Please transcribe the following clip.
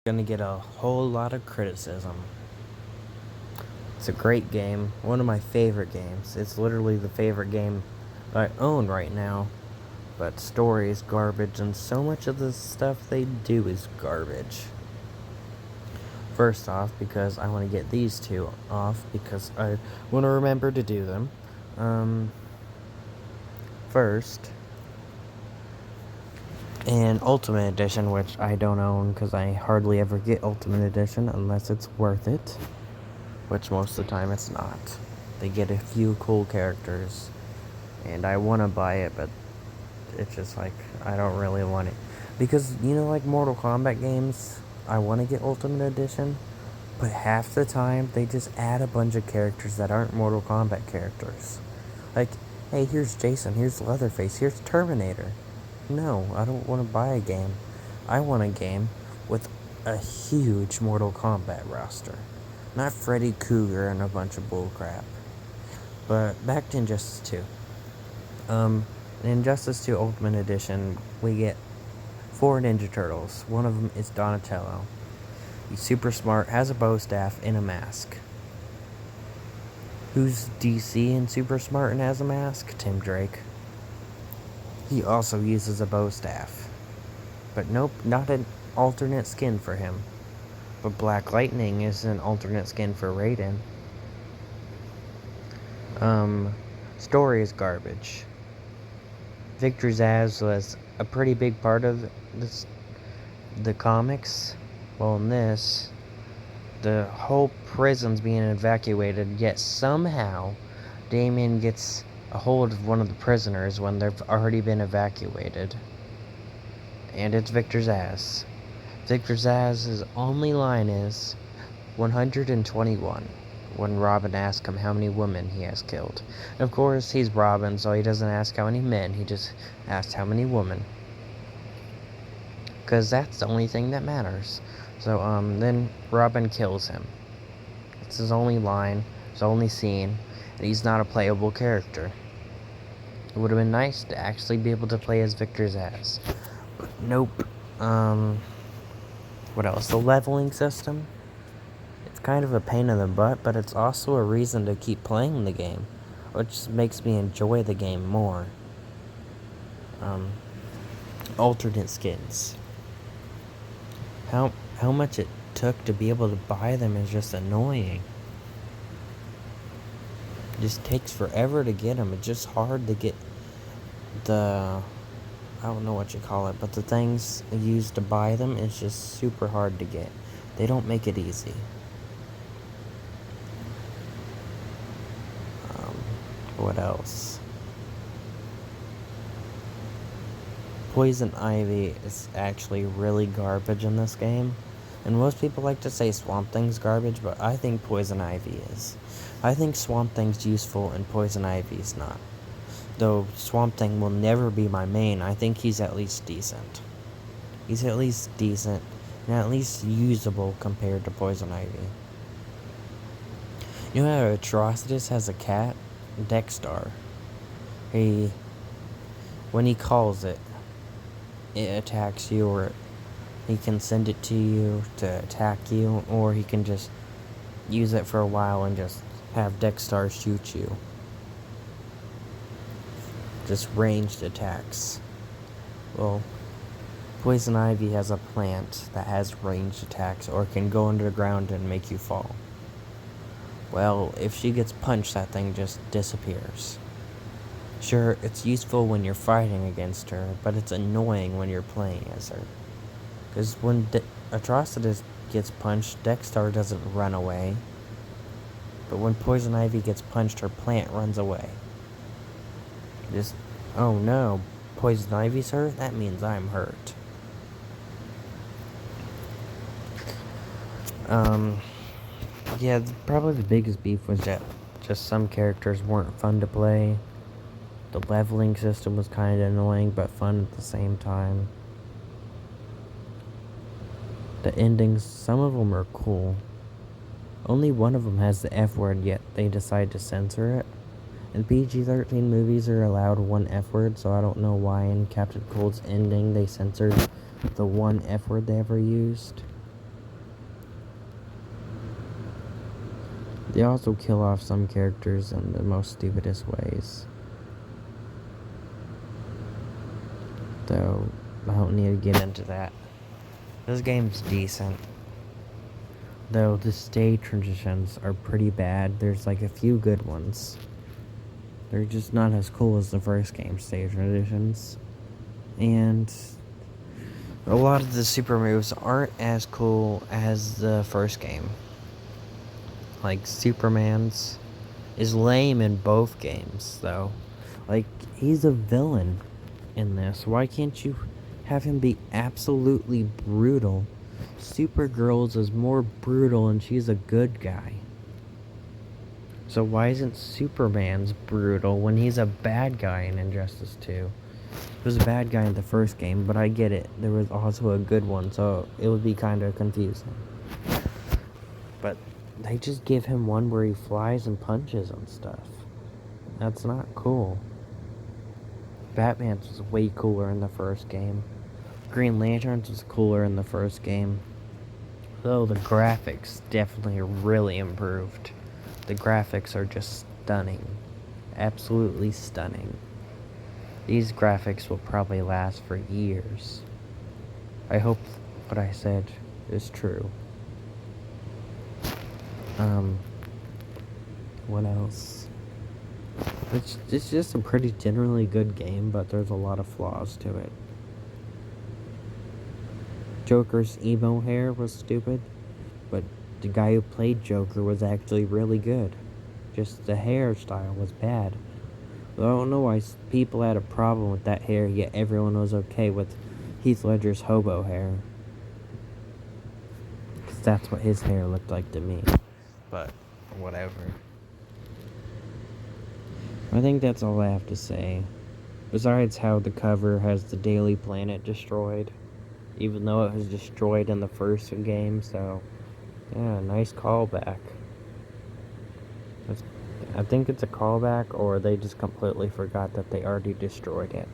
Gonna get a whole lot of criticism. It's a great game, one of my favorite games. It's literally the favorite game I own right now. But story is garbage, and so much of the stuff they do is garbage. First off, because I want to get these two off, because I want to remember to do them. First, and Ultimate Edition, which I don't own because I hardly ever get Ultimate Edition unless it's worth it. Which most of the time it's not. They get a few cool characters, and I want to buy it, but it's just like, I don't really want it. Because, like Mortal Kombat games, I want to get Ultimate Edition, but half the time they just add a bunch of characters that aren't Mortal Kombat characters. Like, hey, here's Jason, here's Leatherface, here's Terminator. No, I don't want to buy a game. I want a game with a huge Mortal Kombat roster. Not Freddy Krueger and a bunch of bullcrap. But back to Injustice 2. In Injustice 2 Ultimate Edition, we get 4 Ninja Turtles. One of them is Donatello. He's super smart, has a bow staff, and a mask. Who's DC and super smart and has a mask? Tim Drake. He also uses a bow staff. But nope, not an alternate skin for him. But Black Lightning is an alternate skin for Raiden. Story is garbage. Victor Zsasz was a pretty big part of the comics. Well, in this, the whole prison's being evacuated, yet somehow Damien gets a hold of one of the prisoners when they've already been evacuated. And it's Victor Zsasz. Victor Zsasz's only line is 121 when Robin asks him how many women he has killed. And of course, he's Robin, so he doesn't ask how many men, he just asks how many women. Because that's the only thing that matters. So, then Robin kills him. It's his only line, his only scene, and he's not a playable character. It would have been nice to actually be able to play as Victor Zsasz. But nope. What else? The leveling system. It's kind of a pain in the butt, but it's also a reason to keep playing the game, which makes me enjoy the game more. Alternate skins. How much it took to be able to buy them is just annoying. It just takes forever to get them. It's just hard to get I don't know what you call it, but the things used to buy them is just super hard to get. They don't make it easy. What else? Poison Ivy is actually really garbage in this game. And most people like to say Swamp Thing's garbage, but I think Poison Ivy is. I think Swamp Thing's useful and Poison Ivy's not. Though Swamp Thing will never be my main, I think he's at least decent. He's at least decent, and at least usable compared to Poison Ivy. You know how Atrocitus has a cat? Dexstar. When he calls it, it attacks you, or he can send it to you to attack you, or he can just use it for a while and just have Dexstar shoot you. Just ranged attacks. Well, Poison Ivy has a plant that has ranged attacks or can go underground and make you fall. Well, if she gets punched, that thing just disappears. Sure, it's useful when you're fighting against her, but it's annoying when you're playing as her. Because when Atrocitus gets punched, Dexstar doesn't run away. But when Poison Ivy gets punched, her plant runs away. Just, oh no, Poison Ivy's hurt? That means I'm hurt. Yeah, probably the biggest beef was that just some characters weren't fun to play. The leveling system was kind of annoying, but fun at the same time. The endings, some of them are cool. Only one of them has the F word, yet they decide to censor it. And PG-13 movies are allowed one F word, so I don't know why in Captain Cold's ending they censored the one F word they ever used. They also kill off some characters in the most stupidest ways. Though, I don't need to get into that. This game's decent. Though the stage transitions are pretty bad. There's like a few good ones. They're just not as cool as the first game stage transitions. And a lot of the super moves aren't as cool as the first game. Like Superman's is lame in both games though. Like he's a villain in this. Why can't you have him be absolutely brutal? Supergirl's is more brutal and she's a good guy. So why isn't Superman's brutal when he's a bad guy in Injustice 2? He was a bad guy in the first game, but I get it. There was also a good one, so it would be kind of confusing. But they just give him one where he flies and punches and stuff. That's not cool. Batman's was way cooler in the first game. Green Lantern's was cooler in the first game. Though the graphics definitely really improved. The graphics are just stunning. Absolutely stunning. These graphics will probably last for years. I hope what I said is true. What else? It's just a pretty generally good game, but there's a lot of flaws to it. Joker's emo hair was stupid, but the guy who played Joker was actually really good. Just the hairstyle was bad. I don't know why people had a problem with that hair, yet everyone was okay with Heath Ledger's hobo hair. Because that's what his hair looked like to me. But, whatever. I think that's all I have to say. Besides how the cover has the Daily Planet destroyed. Even though it was destroyed in the first game, so... yeah, nice callback. I think it's a callback, or they just completely forgot that they already destroyed it.